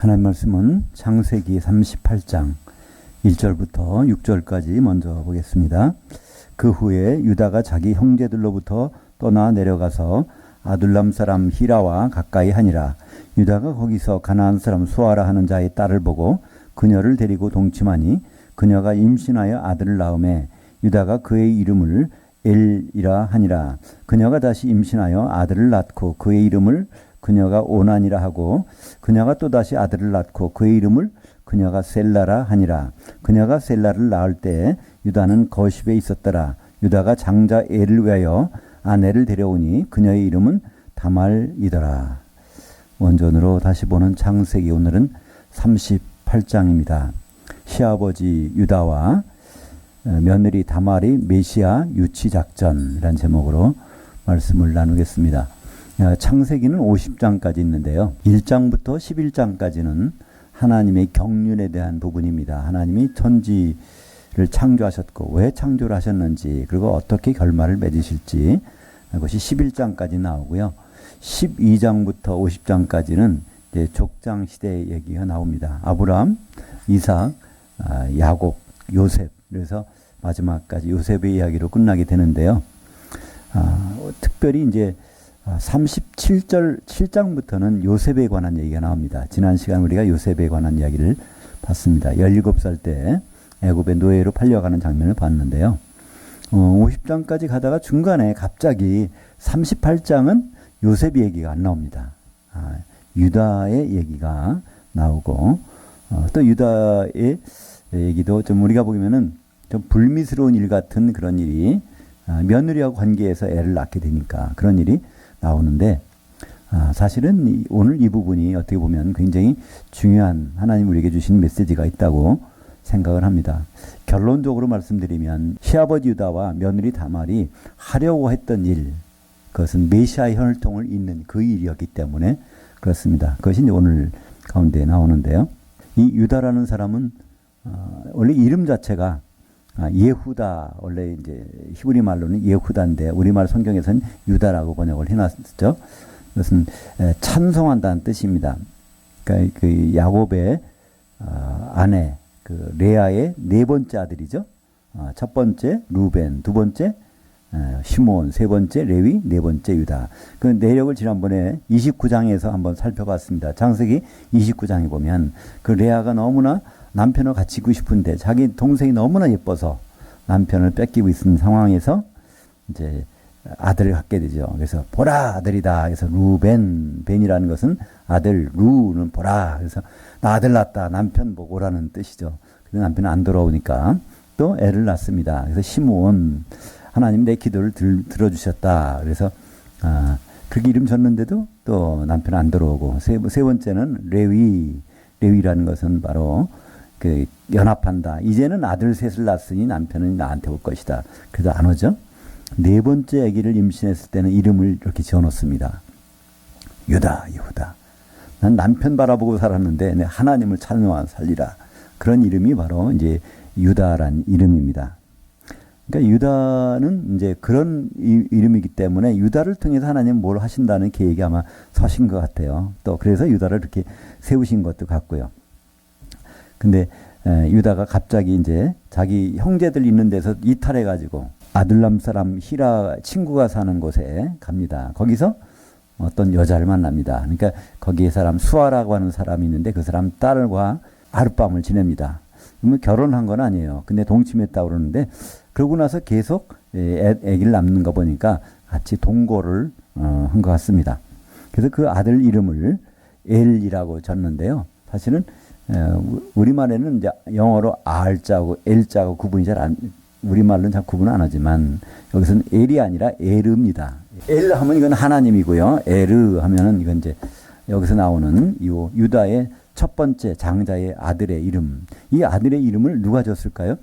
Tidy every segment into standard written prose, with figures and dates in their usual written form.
하나님 말씀은 창세기 38장 1절부터 6절까지 먼저 보겠습니다. 그 후에 유다가 자기 형제들로부터 떠나 내려가서 아둘람 사람 히라와 가까이 하니라. 유다가 거기서 가나안 사람 수아라 하는 자의 딸을 보고 그녀를 데리고 동침하니 그녀가 임신하여 아들을 낳음에 유다가 그의 이름을 엘이라 하니라. 그녀가 다시 임신하여 아들을 낳고 그의 이름을 그녀가 오난이라 하고 그녀가 또다시 아들을 낳고 그의 이름을 그녀가 셀라라 하니라. 그녀가 셀라를 낳을 때 유다는 거십에 있었더라. 유다가 장자 엘을 위하여 아내를 데려오니 그녀의 이름은 다말이더라. 원전으로 다시 보는 창세기, 오늘은 38장입니다. 시아버지 유다와 며느리 다말의 메시아 유치작전이라는 제목으로 말씀을 나누겠습니다. 창세기는 50장까지 있는데요. 1장부터 11장까지는 하나님의 경륜에 대한 부분입니다. 하나님이 천지를 창조하셨고 왜 창조를 하셨는지, 그리고 어떻게 결말을 맺으실지, 그것이 11장까지 나오고요. 12장부터 50장까지는 이제 족장 시대의 얘기가 나옵니다. 아브라함, 이삭, 야곱, 요셉, 그래서 마지막까지 요셉의 이야기로 끝나게 되는데요. 특별히 이제 37절 7장부터는 요셉에 관한 얘기가 나옵니다. 지난 시간 우리가 요셉에 관한 이야기를 봤습니다. 17살 때 애굽의 노예로 팔려가는 장면을 봤는데요. 50장까지 가다가 중간에 갑자기 38장은 요셉 얘기가 안 나옵니다. 유다의 얘기가 나오고, 또 유다의 얘기도 좀 우리가 보면은 좀 불미스러운 일 같은 그런 일이, 며느리하고 관계해서 애를 낳게 되니까 그런 일이 나오는데, 사실은 오늘 이 부분이 어떻게 보면 굉장히 중요한 하나님 우리에게 주신 메시지가 있다고 생각을 합니다. 결론적으로 말씀드리면 시아버지 유다와 며느리 다말이 하려고 했던 일, 그것은 메시아의 혈통을 잇는 그 일이었기 때문에 그렇습니다. 그것이 이제 오늘 가운데 나오는데요. 이 유다라는 사람은 원래 이름 자체가 예후다, 원래 이제 히브리 말로는 예후다인데 우리말 성경에서는 유다라고 번역을 해놨죠. 이것은 찬송한다는 뜻입니다. 그러니까 그 야곱의 아내 그 레아의 네 번째 아들이죠. 첫 번째 루벤, 두 번째 시몬, 세 번째 레위, 네 번째 유다. 그 내력을 지난번에 29장에서 한번 살펴봤습니다. 창세기 29장에 보면 그 레아가 너무나 남편을 갖추고 싶은데 자기 동생이 너무나 예뻐서 남편을 뺏기고 있는 상황에서 이제 아들을 갖게 되죠. 그래서 보라 아들이다. 그래서 루벤, 벤이라는 것은 아들, 루는 보라. 그래서 나 아들 낳았다. 남편 보고라는 뜻이죠. 근데 남편은 안 돌아오니까 또 애를 낳습니다. 그래서 시몬, 하나님 내 기도를 들어주셨다. 그래서 그렇게 이름 졌는데도 또 남편은 안 돌아오고, 세 번째는 레위라는 것은 바로 그 연합한다. 이제는 아들 셋을 낳았으니 남편은 나한테 올 것이다. 그래도 안 오죠. 네 번째 아기를 임신했을 때는 이름을 이렇게 지어놓습니다. 유다, 예후다. 난 남편 바라보고 살았는데 내 하나님을 찬양하며 살리라. 그런 이름이 바로 이제 유다란 이름입니다. 그러니까 유다는 이제 그런 이름이기 때문에 유다를 통해서 하나님 뭘 하신다는 계획이 아마 서신 것 같아요. 또 그래서 유다를 이렇게 세우신 것도 같고요. 근데 유다가 갑자기 이제 자기 형제들 있는 데서 이탈해가지고 아둘람 사람 히라 친구가 사는 곳에 갑니다. 거기서 어떤 여자를 만납니다. 그러니까 거기에 사람 수아라고 하는 사람이 있는데 그 사람 딸과 하룻밤을 지냅니다. 그러면 결혼한 건 아니에요. 근데 동침했다고 그러는데 그러고 나서 계속 아기를 낳는 거 보니까 같이 동거를 한 것 같습니다. 그래서 그 아들 이름을 엘이라고 졌는데요. 사실은 우리말에는 이제 영어로 R자하고 L자하고 구분이 우리말로는 잘 구분 안 하지만 여기서는 엘이 아니라 에르입니다. 엘 하면 이건 하나님이고요. 에르 하면은 이건 이제 여기서 나오는 이 유다의 첫 번째 장자의 아들의 이름. 이 아들의 이름을 누가 줬을까요?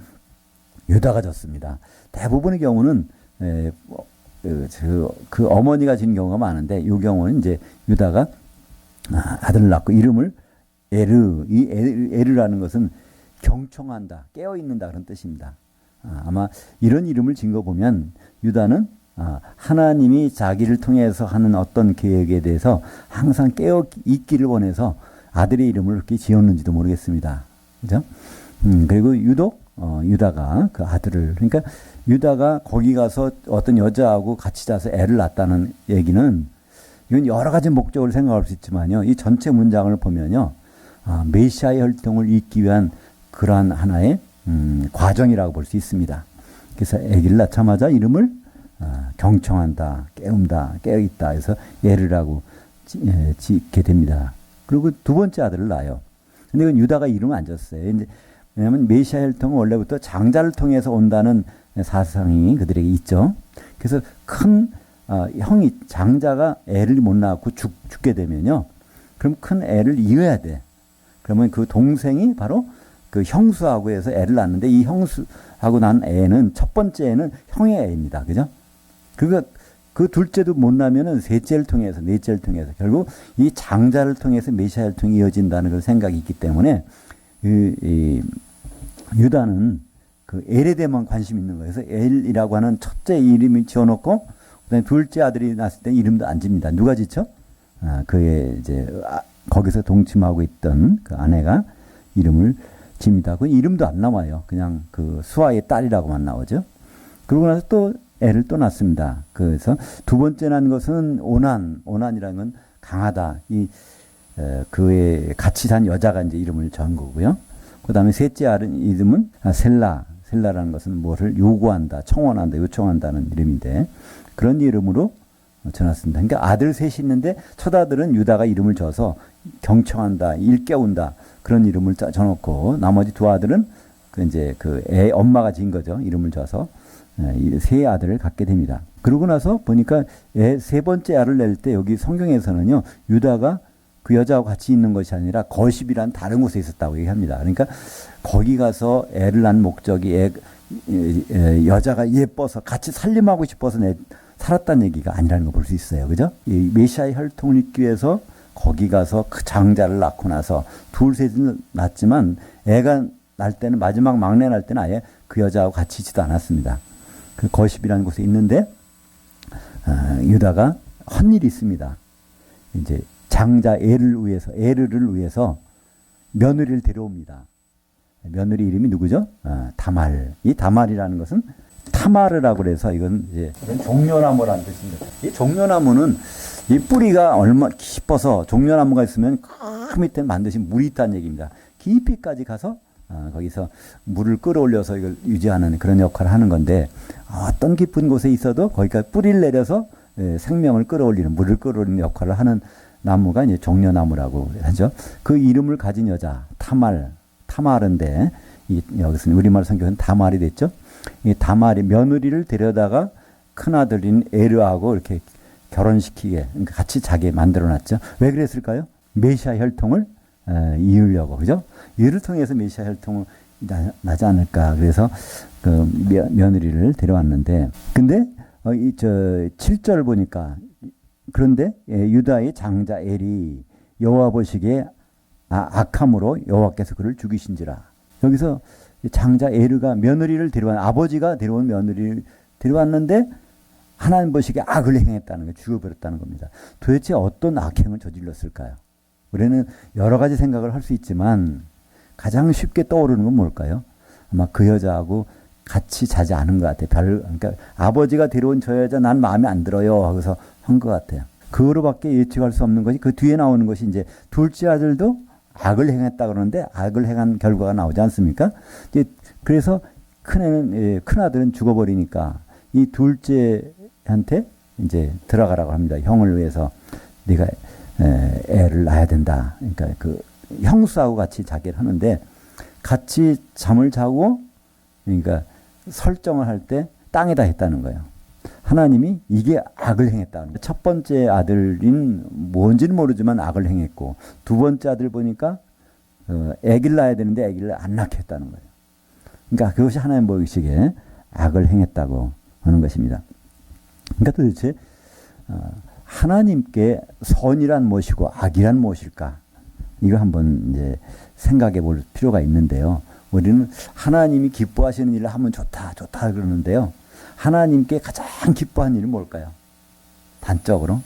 유다가 줬습니다. 대부분의 경우는 그 어머니가 진 경우가 많은데 이 경우는 이제 유다가 아들을 낳고 이름을 에르, 이 에르라는 것은 경청한다, 깨어있는다 그런 뜻입니다. 아마 이런 이름을 진 거 보면 유다는 하나님이 자기를 통해서 하는 어떤 계획에 대해서 항상 깨어있기를 원해서 아들의 이름을 그렇게 지었는지도 모르겠습니다. 그죠? 그리고 유독 유다가 그 아들을, 그러니까 유다가 거기 가서 어떤 여자하고 같이 자서 애를 낳았다는 얘기는, 이건 여러 가지 목적으로 생각할 수 있지만요, 이 전체 문장을 보면요, 메시아의 혈통을 잇기 위한 그러한 하나의 과정이라고 볼 수 있습니다. 그래서 아기를 낳자마자 이름을 경청한다, 깨운다, 깨어있다 해서 예르라고 짓게 됩니다. 그리고 두 번째 아들을 낳아요. 근데 이건 유다가 이름을 안 졌어요. 이제 왜냐하면 메시아 혈통은 원래부터 장자를 통해서 온다는 사상이 그들에게 있죠. 그래서 큰 형이, 장자가 애를 못 낳고 죽게 되면요, 그럼 큰 애를 이어야 돼. 그러면 그 동생이 바로 그 형수하고 해서 애를 낳는데, 이 형수하고 난 애는, 첫 번째 애는 형의 애입니다. 그죠? 그러니까 그 둘째도 못 나면은 셋째를 통해서, 넷째를 통해서, 결국 이 장자를 통해서 메시아 혈통이 이어진다는 그 생각이 있기 때문에, 유다는 그 엘에 대해만 관심이 있는 거예요. 그래서 엘이라고 하는 첫째 이름을 지어놓고, 그다음에 둘째 아들이 낳았을 때 이름도 안 집니다. 누가 짓죠? 그의 이제 거기서 동침하고 있던 그 아내가 이름을 집니다. 그 이름도 안 나와요. 그냥 그 수아의 딸이라고만 나오죠. 그러고 나서 또 애를 또 낳습니다. 그래서 두 번째 난 것은 오난이라는 건 강하다. 그의 같이 산 여자가 이제 이름을 정한 거고요. 그 다음에 셋째 아들 이름은 셀라라는 것은 뭐를 요구한다, 청원한다, 요청한다는 이름인데, 그런 이름으로 전했습니다. 그러니까 아들 셋이 있는데 첫 아들은 유다가 이름을 줘서 경청한다, 일깨운다, 그런 이름을 줘놓고, 나머지 두 아들은 이제 그 애 엄마가 지은 거죠. 이름을 줘서 세 아들을 갖게 됩니다. 그러고 나서 보니까 세 번째 아를 낼 때 여기 성경에서는요, 유다가 그 여자하고 같이 있는 것이 아니라 거십이란 다른 곳에 있었다고 얘기합니다. 그러니까 거기 가서 애를 낳은 목적이 여자가 예뻐서 같이 살림하고 싶어서 살았다는 얘기가 아니라는 걸 볼 수 있어요. 그죠? 이 메시아의 혈통을 잇기 위해서 거기 가서 그 장자를 낳고 나서 둘, 셋은 낳았지만, 애가 날 때는, 마지막 막내 날 때는 아예 그 여자하고 같이 있지도 않았습니다. 그 거십이라는 곳에 있는데, 유다가 한 일이 있습니다. 이제 장자 에르를 위해서 며느리를 데려옵니다. 며느리 이름이 누구죠? 다말. 이 다말이라는 것은 타마르라고 그래서, 이건 이제 종려나무라는 뜻입니다. 이 종려나무는 이 뿌리가 얼마 깊어서, 종려나무가 있으면 그 밑에 반드시 물이 있다는 얘기입니다. 깊이까지 가서 거기서 물을 끌어올려서 이걸 유지하는 그런 역할을 하는 건데, 어떤 깊은 곳에 있어도 거기까지 뿌리를 내려서 생명을 끌어올리는, 물을 끌어올리는 역할을 하는 나무가 이제 종려나무라고 하죠. 그 이름을 가진 여자, 타말인데, 여기서는 우리말 성경은 다말이 됐죠. 이 다말이 며느리를 데려다가 큰아들인 에르하고 이렇게 결혼시키게, 그러니까 같이 자게 만들어놨죠. 왜 그랬을까요? 메시아 혈통을 이으려고, 그죠? 이를 통해서 메시아 혈통을 나지 않을까. 그래서 그 며느리를 데려왔는데, 근데 7절 보니까, 그런데 유다의 장자 엘이 여호와 보시기에 악함으로 여호와께서 그를 죽이신지라. 여기서 장자 에르가 며느리를 데려온, 아버지가 데려온 며느리를 데려왔는데 하나님 보시기에 악을 행했다는 거, 죽여버렸다는 겁니다. 도대체 어떤 악행을 저질렀을까요? 우리는 여러 가지 생각을 할 수 있지만 가장 쉽게 떠오르는 건 뭘까요? 아마 그 여자하고 같이 자지 않은 것 같아요. 그러니까 아버지가 데려온 저 여자 난 마음에 안 들어요 하고서 한 것 같아요. 그거로밖에 예측할 수 없는 것이, 그 뒤에 나오는 것이 이제 둘째 아들도 악을 행했다 그러는데 악을 행한 결과가 나오지 않습니까? 이제 그래서 큰 아들은 죽어버리니까 이 둘째한테 이제 들어가라고 합니다. 형을 위해서 네가 애를 낳아야 된다. 그러니까 그 형수하고 같이 자기를 하는데, 같이 잠을 자고, 그러니까 설정을 할 때 땅에다 했다는 거예요. 하나님이 이게 악을 행했다. 첫 번째 아들인 뭔지는 모르지만 악을 행했고, 두 번째 아들 보니까 아기를 낳아야 되는데 아기를 안 낳게 했다는 거예요. 그러니까 그것이 하나님 보시기에 악을 행했다고 하는 것입니다. 그러니까 도대체 하나님께 선이란 무엇이고 악이란 무엇일까? 이거 한번 이제 생각해 볼 필요가 있는데요. 우리는 하나님이 기뻐하시는 일을 하면 좋다 그러는데요. 하나님께 가장 기뻐하는 일은 뭘까요? 단적으로.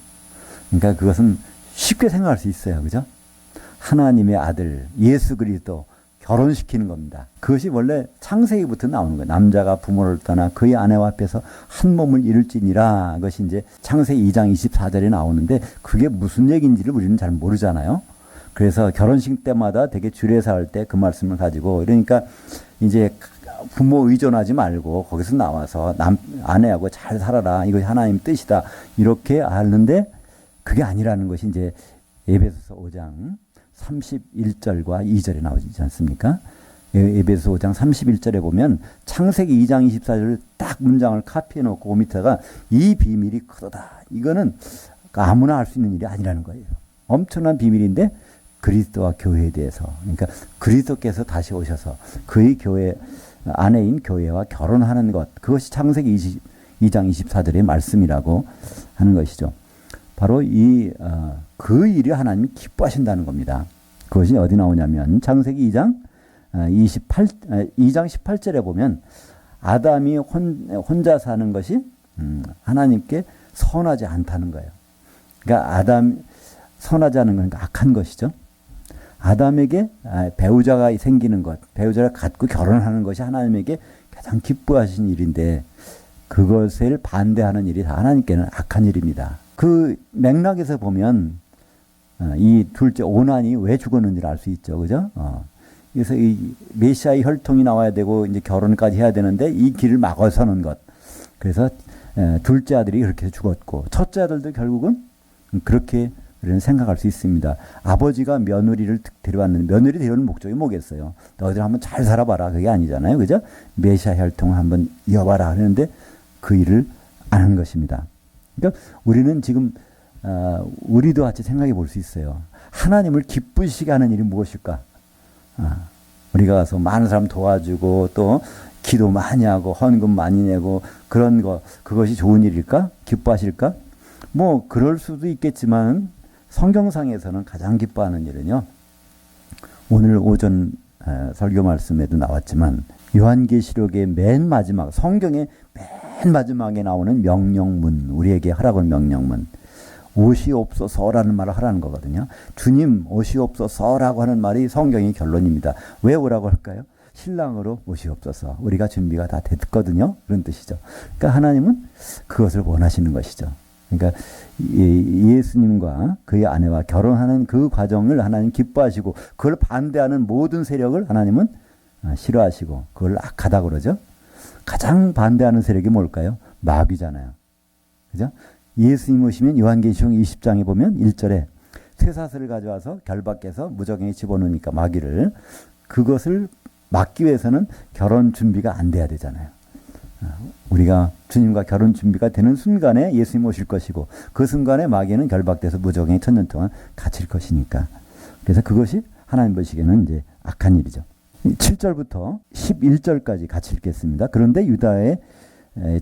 그러니까 그것은 쉽게 생각할 수 있어요. 그죠? 하나님의 아들 예수 그리스도 결혼시키는 겁니다. 그것이 원래 창세기부터 나오는 거예요. 남자가 부모를 떠나 그의 아내와 앞에서 한 몸을 이룰지니라. 그것이 이제 창세기 2장 24절에 나오는데 그게 무슨 얘기인지를 우리는 잘 모르잖아요. 그래서 결혼식 때마다 되게 주례사 할 때 그 말씀을 가지고, 그러니까 이제 부모 의존하지 말고 거기서 나와서 아내하고 잘 살아라. 이것이 하나님 뜻이다. 이렇게 하는데 그게 아니라는 것이 이제 에베소서 5장 31절과 2절에 나오지 않습니까? 에베소 5장 31절에 보면 창세기 2장 24절을 딱 문장을 카피해 놓고 그 밑에가 이 비밀이 크도다. 이거는 아무나 알 수 있는 일이 아니라는 거예요. 엄청난 비밀인데 그리스도와 교회에 대해서, 그러니까 그리스도께서 다시 오셔서 그의 교회 아내인 교회와 결혼하는 것, 그것이 창세기 2장 24절의 말씀이라고 하는 것이죠. 바로 그 일이 하나님이 기뻐하신다는 겁니다. 그것이 어디 나오냐면 창세기 2장 18절에 보면 아담이 혼자 사는 것이 하나님께 선하지 않다는 거예요. 그러니까 아담 선하지 않은 건 악한 것이죠. 아담에게 배우자가 생기는 것, 배우자를 갖고 결혼하는 것이 하나님에게 가장 기뻐하신 일인데 그것을 반대하는 일이 다 하나님께는 악한 일입니다. 그 맥락에서 보면 이 둘째 오난이 왜 죽었는지를 알 수 있죠. 그죠? 그래서 이 메시아의 혈통이 나와야 되고 이제 결혼까지 해야 되는데 이 길을 막아서는 것. 그래서 둘째 아들이 그렇게 죽었고 첫째 아들도 결국은 그렇게 우리는 생각할 수 있습니다. 아버지가 며느리를 데려왔는데 며느리 데려오는 목적이 뭐겠어요? 너희들 한번 잘 살아봐라. 그게 아니잖아요. 그죠? 메시아 혈통을 한번 이어봐라 하는데 그 일을 안 한 것입니다. 그러니까 우리는 지금 우리도 같이 생각해 볼 수 있어요. 하나님을 기쁘시게 하는 일이 무엇일까? 우리가 가서 많은 사람 도와주고 또 기도 많이 하고 헌금 많이 내고 그런 거, 그것이 좋은 일일까? 기뻐하실까? 뭐 그럴 수도 있겠지만 성경상에서는 가장 기뻐하는 일은요, 오늘 오전 설교 말씀에도 나왔지만 요한계시록의 맨 마지막, 성경의 맨 마지막에 나오는 명령문, 우리에게 하라고 하는 명령문, 오시옵소서라는 말을 하라는 거거든요. 주님 오시옵소서라고 하는 말이 성경의 결론입니다. 왜 오라고 할까요? 신랑으로 오시옵소서. 우리가 준비가 다 됐거든요. 그런 뜻이죠. 그러니까 하나님은 그것을 원하시는 것이죠. 그러니까 예수님과 그의 아내와 결혼하는 그 과정을 하나님 기뻐하시고 그걸 반대하는 모든 세력을 하나님은 싫어하시고 그걸 악하다 그러죠. 가장 반대하는 세력이 뭘까요? 마귀잖아요. 그죠? 예수님 오시면 요한계시록 20장에 보면 1절에 쇠사슬을 가져와서 결박해서 무저갱에 집어넣으니까 마귀를, 그것을 막기 위해서는 결혼 준비가 안 돼야 되잖아요. 우리가 주님과 결혼 준비가 되는 순간에 예수님 오실 것이고 그 순간에 마귀는 결박돼서 무저갱에 1000년 동안 갇힐 것이니까. 그래서 그것이 하나님 보시기에는 이제 악한 일이죠. 7절부터 11절까지 같이 읽겠습니다. 그런데 유다의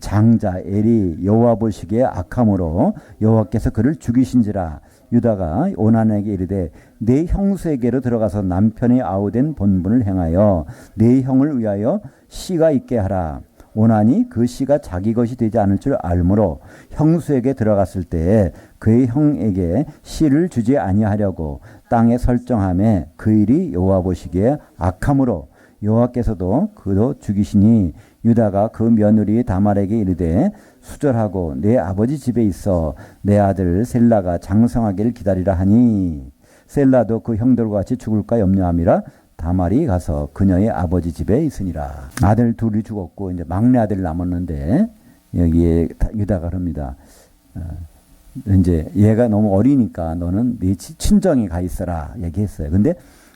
장자 엘이 여호와 보시기에 악함으로 여호와께서 그를 죽이신지라. 유다가 오난에게 이르되 내 형수에게로 들어가서 남편의 아우된 본분을 행하여 내 형을 위하여 씨가 있게 하라. 오난이 그 씨가 자기 것이 되지 않을 줄 알므로 형수에게 들어갔을 때에 그의 형에게 씨를 주지 아니하려고 땅에 설정하매 그 일이 여호와 보시기에 악함으로 여호와께서도 그도 죽이시니 유다가 그 며느리 다말에게 이르되 수절하고 내 아버지 집에 있어 내 아들 셀라가 장성하기를 기다리라 하니 셀라도 그 형들과 같이 죽을까 염려함이라 다말이 가서 그녀의 아버지 집에 있으니라. 아들 둘이 죽었고 이제 막내 아들 남았는데 여기에 유다가 그럽니다. 이제 얘가 너무 어리니까 너는 네 친정에 가 있어라 얘기했어요. 근데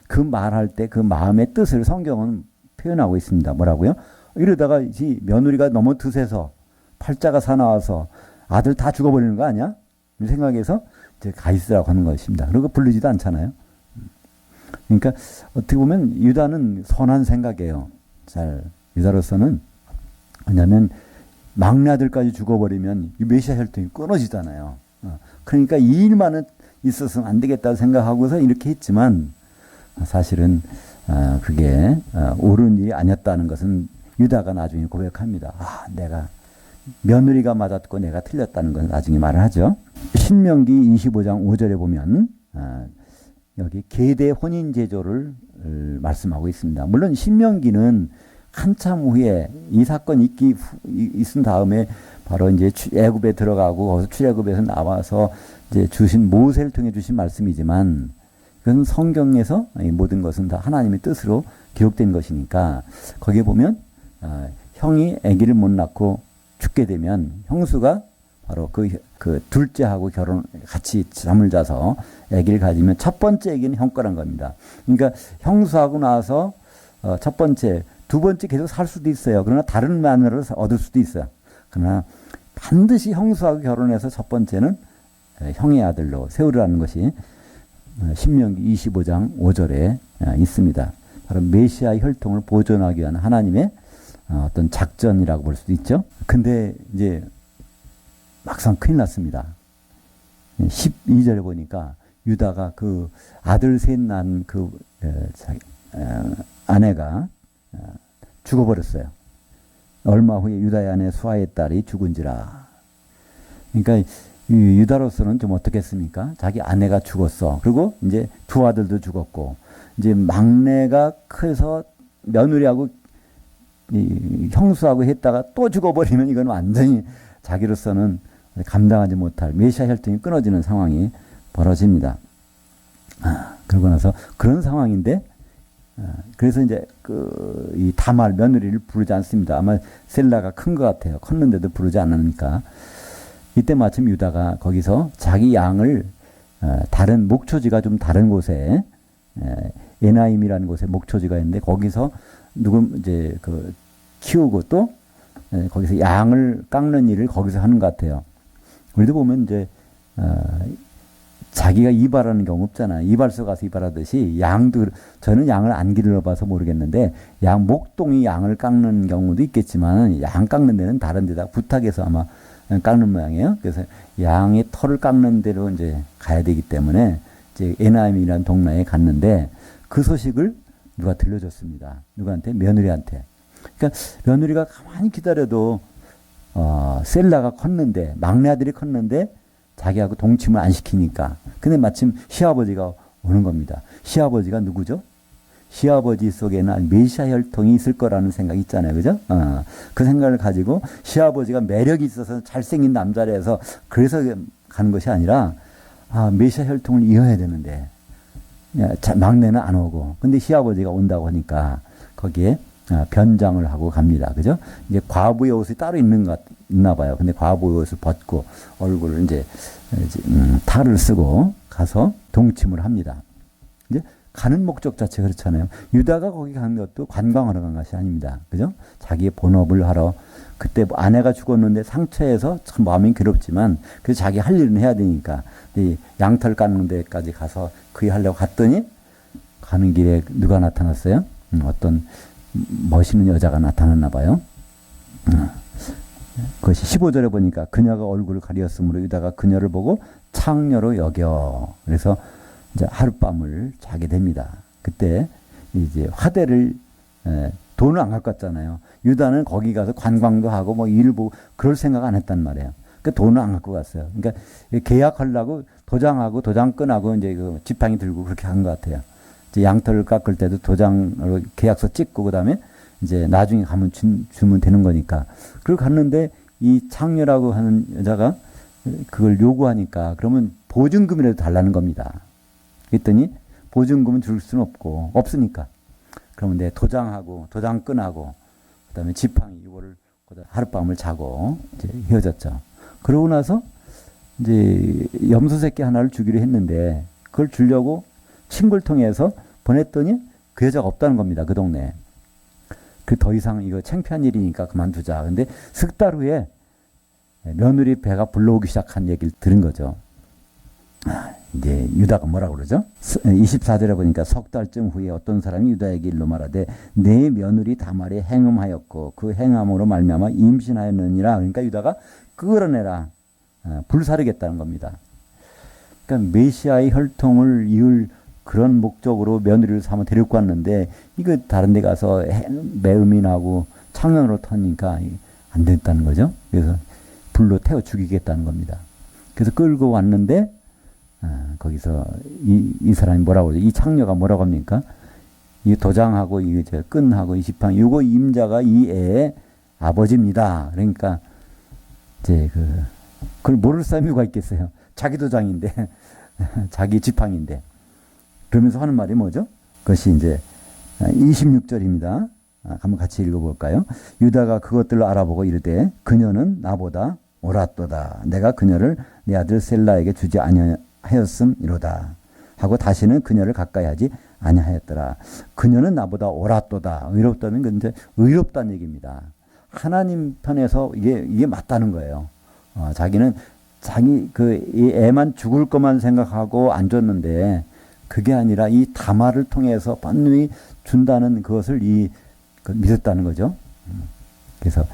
그 말할 때 그 마음의 뜻을 성경은 표현하고 있습니다. 뭐라고요? 이러다가 이 며느리가 너무 드세서 팔자가 사나워서 아들 다 죽어버리는 거 아니야? 이 생각해서 이제 가 있으라고 하는 것입니다. 그리고 부르지도 않잖아요. 그러니까 어떻게 보면 유다는 선한 생각이에요. 유다로서는. 왜냐하면 막내 아들까지 죽어버리면 이 메시아 혈통이 끊어지잖아요. 그러니까 이 일만은 있었으면 안 되겠다 생각하고서 이렇게 했지만 사실은 그게 옳은 일이 아니었다는 것은 유다가 나중에 고백합니다. 내가 며느리가 맞았고 내가 틀렸다는 것을 나중에 말을 하죠. 신명기 25장 5절에 보면 여기 계대 혼인 제조를 말씀하고 있습니다. 물론 신명기는 한참 후에 이 사건이 있은 다음에 바로 이제 애굽에 들어가고 거기서 출애굽에서 나와서 이제 주신 모세를 통해 주신 말씀이지만 그것은 성경에서 이 모든 것은 다 하나님의 뜻으로 기록된 것이니까 거기에 보면 형이 아기를 못 낳고 죽게 되면 형수가 바로 그 둘째하고 같이 잠을 자서 아기를 가지면 첫 번째 아기는 형 거란 겁니다. 그러니까 형수하고 나서 첫 번째, 두 번째 계속 살 수도 있어요. 그러나 다른 마누라를 얻을 수도 있어요. 그러나 반드시 형수하고 결혼해서 첫 번째는 형의 아들로 세우라는 것이 신명기 25장 5절에 있습니다. 바로 메시아의 혈통을 보존하기 위한 하나님의 어떤 작전이라고 볼 수도 있죠. 근데 이제 막상 큰일 났습니다. 12절에 보니까 유다가 그 아들 셋 낳은 그 아내가 죽어버렸어요. 얼마 후에 유다의 아내 수아의 딸이 죽은지라. 그러니까 유다로서는 좀 어떻겠습니까? 자기 아내가 죽었어. 그리고 이제 두 아들도 죽었고, 이제 막내가 커서 며느리하고 형수하고 했다가 또 죽어버리면 이건 완전히 자기로서는 감당하지 못할 메시아 혈통이 끊어지는 상황이 벌어집니다. 그러고 나서 그런 상황인데, 그래서 이제 이 다말 며느리를 부르지 않습니다. 아마 셀라가 큰 것 같아요. 컸는데도 부르지 않으니까. 이때 마침 유다가 거기서 자기 양을 다른 목초지가 좀 다른 곳에 에나임이라는 곳에 목초지가 있는데 거기서 이제 키우고 또 거기서 양을 깎는 일을 거기서 하는 것 같아요. 우리도 보면 이제 자기가 이발하는 경우 없잖아요. 이발소 가서 이발하듯이 양도, 저는 양을 안 길러봐서 모르겠는데 목동이 양을 깎는 경우도 있겠지만 양 깎는 데는 다른 데다 부탁해서 아마 깎는 모양이에요. 그래서 양의 털을 깎는 데로 이제 가야 되기 때문에 이제 에나임이라는 동네에 갔는데 그 소식을 누가 들려줬습니다. 누구한테? 며느리한테. 그러니까 며느리가 가만히 기다려도 셀라가 컸는데, 막내 아들이 컸는데 자기하고 동침을 안 시키니까. 근데 마침 시아버지가 오는 겁니다. 시아버지가 누구죠? 시아버지 속에는 메시아 혈통이 있을 거라는 생각이 있잖아요. 그죠? 그 생각을 가지고 시아버지가 매력이 있어서 잘생긴 남자라서 그래서 가는 것이 아니라 메시아 혈통을 이어야 되는데 막내는 안 오고 근데 시아버지가 온다고 하니까 거기에 변장을 하고 갑니다. 그죠? 이제 과부의 옷이 따로 있나 봐요. 근데 과부의 옷을 벗고 얼굴을 이제 탈을 쓰고 가서 동침을 합니다. 이제 가는 목적 자체가 그렇잖아요. 유다가 거기 간 것도 관광하러 간 것이 아닙니다. 그죠? 자기의 본업을 하러. 그때 아내가 죽었는데 상처해서 참 마음이 괴롭지만 그래서 자기 할 일은 해야 되니까 양털 깎는 데까지 가서 그게 하려고 갔더니 가는 길에 누가 나타났어요? 어떤 멋있는 여자가 나타났나 봐요. 그것이 15절에 보니까 그녀가 얼굴을 가리었으므로 유다가 그녀를 보고 창녀로 여겨. 그래서 이제 하룻밤을 자게 됩니다. 그때 이제 화대를 돈을 안 갖고 왔잖아요. 유다는 거기 가서 관광도 하고 뭐 일을 보고 그럴 생각 안 했단 말이에요. 그 돈을 안 갖고 갔어요. 그러니까 계약하려고 도장하고 도장끈하고 이제 그 지팡이 들고 그렇게 한 것 같아요. 이제 양털을 깎을 때도 도장으로 계약서 찍고 그다음에 이제 나중에 가면 주면 되는 거니까. 그리고 갔는데 이 창녀라고 하는 여자가 그걸 요구하니까 그러면 보증금이라도 달라는 겁니다. 그랬더니 보증금은 줄 수는 없으니까. 그러면 내 도장하고 도장끈하고 그다음에 지팡이 이거를 하룻밤을 자고 이제 헤어졌죠. 그러고 나서 이제 염소 새끼 하나를 주기로 했는데 그걸 주려고 친구를 통해서 보냈더니 그 여자가 없다는 겁니다. 그 동네에. 그 더 이상 이거 창피한 일이니까 그만두자. 근데 석 달 후에 며느리 배가 불러오기 시작한 얘기를 들은 거죠. 이제 유다가 뭐라고 그러죠? 24절에 보니까 석 달쯤 후에 어떤 사람이 유다에게 일러 말하되 내 며느리 다말이 행음하였고 그 행함으로 말미암아 임신하였느니라. 그러니까 유다가 끌어내라. 불사르겠다는 겁니다. 그러니까 메시아의 혈통을 이을 그런 목적으로 며느리를 삼아 데리고 왔는데 이거 다른 데 가서 매음이 나고 창년으로 터니까 안 됐다는 거죠. 그래서 불로 태워 죽이겠다는 겁니다. 그래서 끌고 왔는데 거기서 이 사람이 뭐라고 그러죠? 이 창녀가 뭐라고 합니까? 이 도장하고 이 끈하고 이 지팡이 요거 임자가 이 애의 아버지입니다. 그러니까 이제 그걸 모를 사람이 누가 있겠어요? 자기 도장인데 자기 지팡인데 그러면서 하는 말이 뭐죠? 그것이 이제 26절입니다. 한번 같이 읽어볼까요? 유다가 그것들을 알아보고 이르되 그녀는 나보다 옳았도다. 내가 그녀를 내 아들 셀라에게 주지 아니하였음이로다. 하고 다시는 그녀를 가까이 하지 아니하였더라. 그녀는 나보다 옳았도다. 의롭다는 건 이제 의롭다는 얘기입니다. 하나님 편에서 이게 맞다는 거예요. 자기는 자기 이 애만 죽을 것만 생각하고 안 줬는데 그게 아니라 이 다말을 통해서 번뇌히 준다는 그것을 믿었다는 거죠. 그래서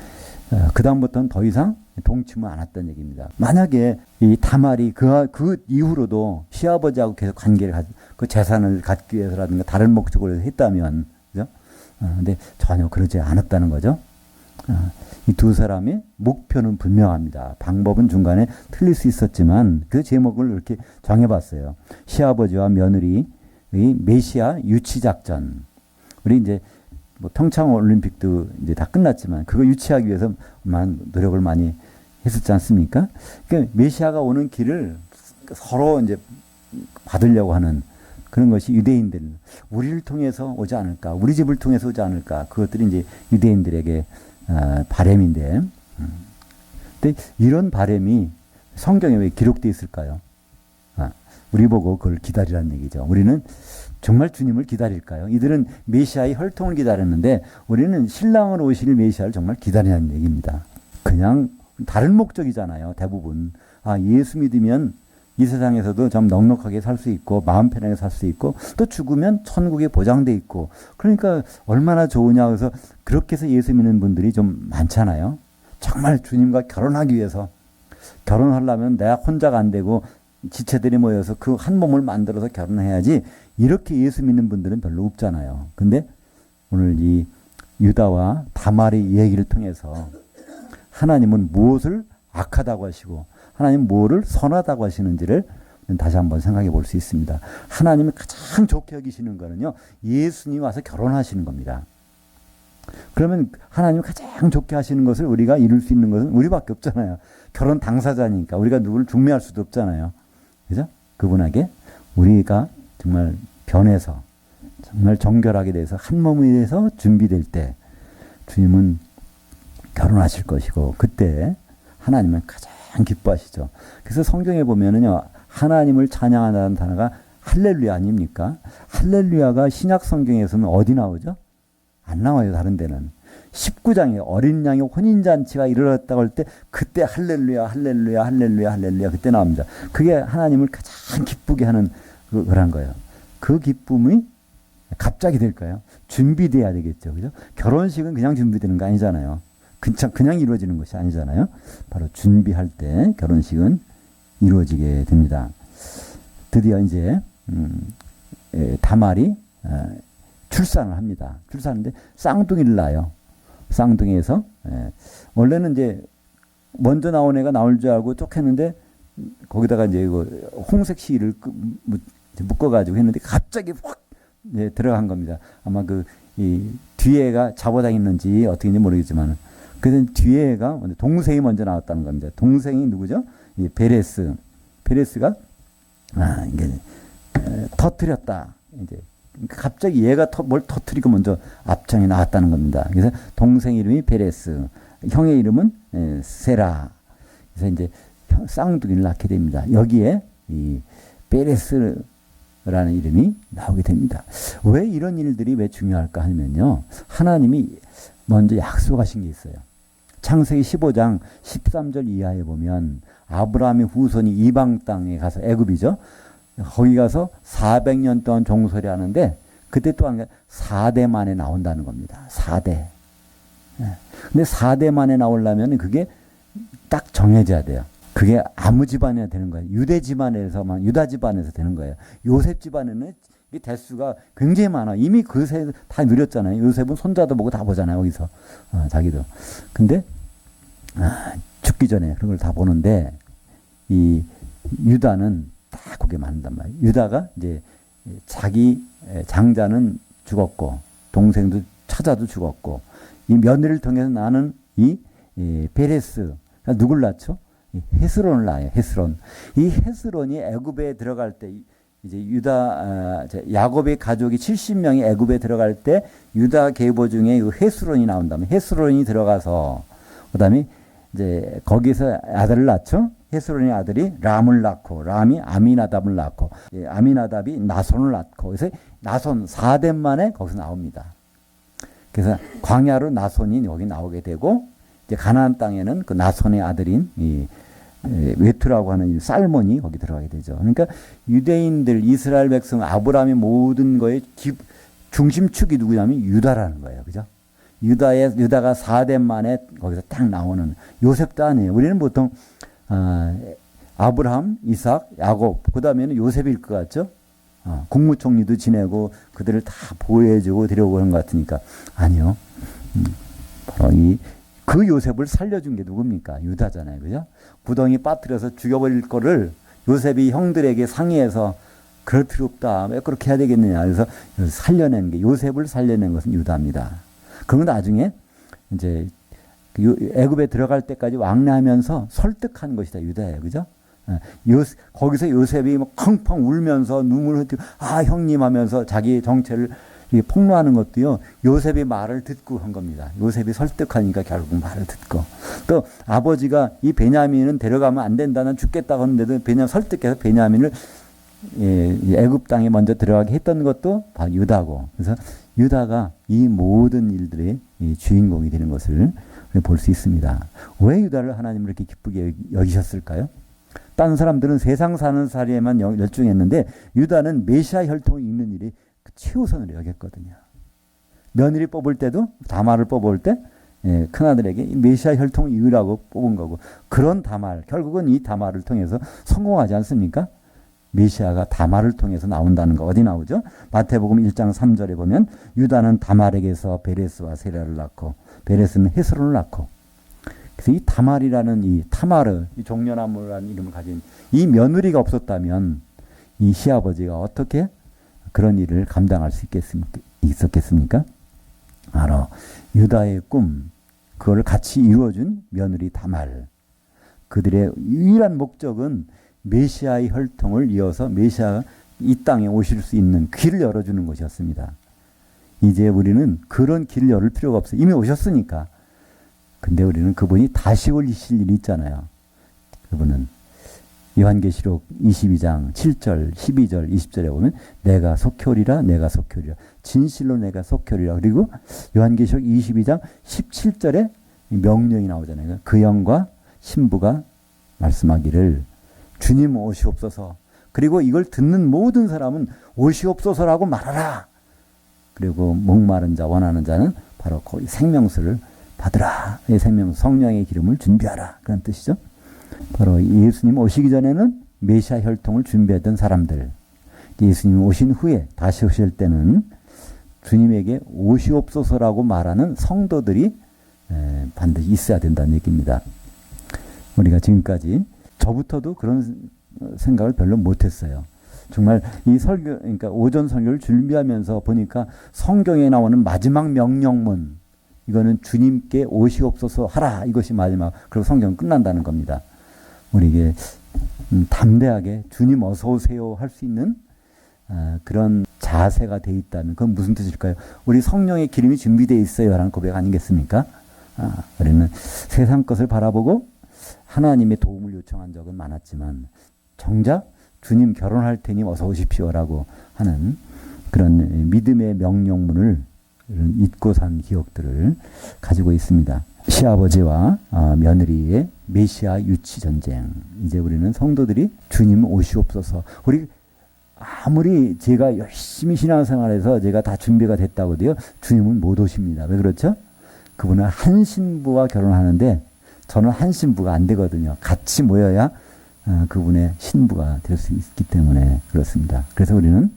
그 다음부터는 더 이상 동침을 안 했던 얘기입니다. 만약에 이 다말이 그 이후로도 시아버지하고 계속 관계를 그 재산을 갖기 위해서라든가 다른 목적으로 했다면, 그죠? 근데 전혀 그러지 않았다는 거죠. 이 두 사람의 목표는 분명합니다. 방법은 중간에 틀릴 수 있었지만 그 제목을 이렇게 정해봤어요. 시아버지와 며느리의 메시아 유치 작전. 우리 이제 뭐 평창 올림픽도 이제 다 끝났지만 그거 유치하기 위해서 노력을 많이 했었지 않습니까? 그러니까 메시아가 오는 길을 서로 이제 받으려고 하는 그런 것이 유대인들, 우리를 통해서 오지 않을까, 우리 집을 통해서 오지 않을까, 그것들이 이제 유대인들에게 바램인데, 근데 이런 바램이 성경에 왜 기록되어 있을까요? 우리 보고 그걸 기다리라는 얘기죠. 우리는 정말 주님을 기다릴까요? 이들은 메시아의 혈통을 기다렸는데 우리는 신랑으로 오실 메시아를 정말 기다리는 얘기입니다. 그냥 다른 목적이잖아요. 대부분. 예수 믿으면 이 세상에서도 좀 넉넉하게 살 수 있고 마음 편하게 살 수 있고 또 죽으면 천국에 보장돼 있고 그러니까 얼마나 좋으냐 그래서 그렇게 해서 예수 믿는 분들이 좀 많잖아요. 정말 주님과 결혼하기 위해서 결혼하려면 내가 혼자가 안 되고 지체들이 모여서 그 한 몸을 만들어서 결혼해야지 이렇게 예수 믿는 분들은 별로 없잖아요. 근데 오늘 이 유다와 다말의 얘기를 통해서 하나님은 무엇을 악하다고 하시고 하나님은 뭐를 선하다고 하시는지를 다시 한번 생각해 볼 수 있습니다. 하나님이 가장 좋게 여기시는 거는요. 예수님이 와서 결혼하시는 겁니다. 그러면 하나님이 가장 좋게 하시는 것을 우리가 이룰 수 있는 것은 우리밖에 없잖아요. 결혼 당사자니까 우리가 누구를 중매할 수도 없잖아요. 그죠? 그분에게 우리가 정말 변해서 정말 정결하게 돼서 한 몸이 돼서 준비될 때 주님은 결혼하실 것이고 그때 하나님은 가장 기뻐하시죠. 그래서 성경에 보면은요. 하나님을 찬양한다는 단어가 할렐루야 아닙니까? 할렐루야가 신약 성경에서는 어디 나오죠? 안 나와요. 다른 데는. 19장에 어린 양의 혼인잔치가 일어났다고 할 때 그때 할렐루야 할렐루야 할렐루야 할렐루야 그때 나옵니다. 그게 하나님을 가장 기쁘게 하는 그런 거예요. 그 기쁨이 갑자기 될까요? 준비돼야 되겠죠. 그죠? 결혼식은 그냥 준비되는 거 아니잖아요. 그냥 이루어지는 것이 아니잖아요. 바로 준비할 때 결혼식은 이루어지게 됩니다. 드디어 이제 다말이 출산을 합니다. 출산하는데 쌍둥이를 낳아요. 쌍둥이에서 원래는 이제 먼저 나온 애가 나올 줄 알고 쫓겼는데 거기다가 이제 홍색 실을 묶어가지고 했는데 갑자기 확 들어간 겁니다. 아마 이 뒤에가 잡아당했는지 어떻게인지 모르겠지만 그래서 뒤에가 동생이 먼저 나왔다는 겁니다. 동생이 누구죠? 이 베레스가 이게 터뜨렸다. 이제 갑자기 얘가 뭘 터뜨리고 먼저 앞장에 나왔다는 겁니다. 그래서 동생 이름이 베레스, 형의 이름은 세라. 그래서 이제 쌍둥이를 낳게 됩니다. 여기에 이 베레스라는 이름이 나오게 됩니다. 왜 이런 일들이 왜 중요할까 하면요. 하나님이 먼저 약속하신 게 있어요. 창세기 15장 13절 이하에 보면 아브라함의 후손이 이방 땅에 가서 애굽이죠. 거기 가서 400년 동안 종살이 하는데 그때 또한 4대 만에 나온다는 겁니다. 4대. 근데 4대 만에 나오려면 그게 딱 정해져야 돼요. 그게 아무 집안이나 되는 거예요. 유대 집안에서만 유다 집안에서 되는 거예요. 요셉 집안에는 이 대수가 굉장히 많아. 이미 그새 다 누렸잖아요. 요셉은 손자도 보고 다 보잖아요. 거기서 자기도. 근데 죽기 전에 그런 걸 다 보는데 이 유다는 다 고개 만든단 말이에요. 유다가 이제 자기 장자는 죽었고 동생도 처자도 죽었고 이 며느리를 통해서 나는 이 베레스 누굴 낳죠? 헤스론을 낳아요. 헤스론. 이 헤스론이 애굽에 들어갈 때 이제 유다 야곱의 가족이 70명이 애굽에 들어갈 때 유다 계보 중에 이 헤스론이 나온다면 헤스론이 들어가서 그다음에 이제 거기서 아들을 낳죠. 헤스론의 아들이 람을 낳고 람이 아미나답을 낳고 아미나답이 나손을 낳고 그래서 나손 4대 만에 거기서 나옵니다. 그래서 광야로 나손이 여기 나오게 되고 이제 가나안 땅에는 그 나손의 아들인 이 웨투라고 하는 이 살몬이 거기 들어가게 되죠. 그러니까 유대인들 이스라엘 백성 아브라함의 모든 거의 중심축이 누구냐면 유다라는 거예요. 그죠? 유다가 4대 만에 거기서 딱 나오는 요셉도 아니에요. 우리는 보통 아브라함, 이삭, 야곱 그 다음에는 요셉일 것 같죠? 국무총리도 지내고 그들을 다 보호해주고 데려오는 것 같으니까 아니요. 바로 그 요셉을 살려준 게 누굽니까? 유다잖아요. 그죠? 구덩이 빠뜨려서 죽여버릴 거를 요셉이 형들에게 상의해서 그럴 필요 없다. 왜 그렇게 해야 되겠느냐. 그래서 살려낸 게 요셉을 살려낸 것은 유다입니다. 그러면 나중에 이제 애굽에 들어갈 때까지 왕래하면서 설득한 것이다. 유다예요. 그죠? 거기서 요셉이 막 펑펑 울면서 눈물을 흘리고 형님 하면서 자기 정체를 폭로하는 것도요. 요셉이 말을 듣고 한 겁니다. 요셉이 설득하니까 결국 말을 듣고 또 아버지가 이 베냐민은 데려가면 안 된다. 난 죽겠다고 하는데도 베냐민 설득해서 베냐민을 애굽 땅에 먼저 들어가게 했던 것도 바로 유다고. 그래서 유다가 이 모든 일들의 주인공이 되는 것을 볼 수 있습니다. 왜 유다를 하나님은 이렇게 기쁘게 여기셨을까요? 다른 사람들은 세상 사는 살이에만 열중했는데 유다는 메시아 혈통이 있는 일이 최우선으로 여겼거든요. 며느리 뽑을 때도 다말을 뽑을 때 큰아들에게 메시아 혈통을 이으라고 뽑은 거고 그런 다말 결국은 이 다말을 통해서 성공하지 않습니까? 메시아가 다말을 통해서 나온다는 거 어디 나오죠? 마태복음 1장 3절에 보면 유다는 다말에게서 베레스와 세라를 낳고 베레스는 헤스론을 낳고 그래서 이 다말이라는 이 타마르 이 종려나무라는 이름을 가진 이 며느리가 없었다면 이 시아버지가 어떻게 그런 일을 감당할 수 있었겠습니까? 바로 유다의 꿈 그걸 같이 이루어준 며느리 다말 그들의 유일한 목적은 메시아의 혈통을 이어서 메시아가 이 땅에 오실 수 있는 길을 열어주는 것이었습니다. 이제 우리는 그런 길을 열을 필요가 없어요. 이미 오셨으니까. 근데 우리는 그분이 다시 오실 일이 있잖아요. 그분은 요한계시록 22장 7절, 12절, 20절에 보면 내가 속히 오리라 내가 속히 오리라 진실로 내가 속히 오리라 그리고 요한계시록 22장 17절에 명령이 나오잖아요. 그 영과 신부가 말씀하기를 주님 오시옵소서 그리고 이걸 듣는 모든 사람은 오시옵소서라고 말하라. 그리고 목마른 자 원하는 자는 바로 거기 생명수를 받으라. 생명수 성령의 기름을 준비하라. 그런 뜻이죠. 바로 예수님 오시기 전에는 메시아 혈통을 준비했던 사람들 예수님 오신 후에 다시 오실 때는 주님에게 오시옵소서라고 말하는 성도들이 반드시 있어야 된다는 얘기입니다. 우리가 지금까지 저부터도 그런 생각을 별로 못했어요. 정말 이 설교, 그러니까 오전 설교를 준비하면서 보니까 성경에 나오는 마지막 명령문, 이거는 주님께 오시옵소서 하라. 이것이 마지막. 그리고 성경은 끝난다는 겁니다. 우리에게 담대하게 주님 어서 오세요 할 수 있는 그런 자세가 돼 있다면 그건 무슨 뜻일까요? 우리 성령의 기름이 준비되어 있어요 라는 고백 아니겠습니까? 우리는 세상 것을 바라보고 하나님의 도움을 요청한 적은 많았지만 정작 주님 결혼할 테니 어서 오십시오라고 하는 그런 믿음의 명령문을 잊고 산 기억들을 가지고 있습니다. 시아버지와 며느리의 메시아 유치 전쟁. 이제 우리는 성도들이 주님 오시옵소서. 우리 아무리 제가 열심히 신앙생활해서 제가 다 준비가 됐다고 해도요. 주님은 못 오십니다. 왜 그렇죠? 그분은 한 신부와 결혼하는데 저는 한 신부가 안 되거든요. 같이 모여야 그분의 신부가 될 수 있기 때문에 그렇습니다. 그래서 우리는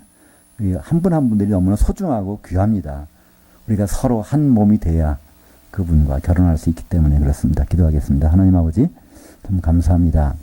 한 분 한 분들이 너무나 소중하고 귀합니다. 우리가 서로 한 몸이 돼야 그분과 결혼할 수 있기 때문에 그렇습니다. 기도하겠습니다. 하나님 아버지 참 감사합니다.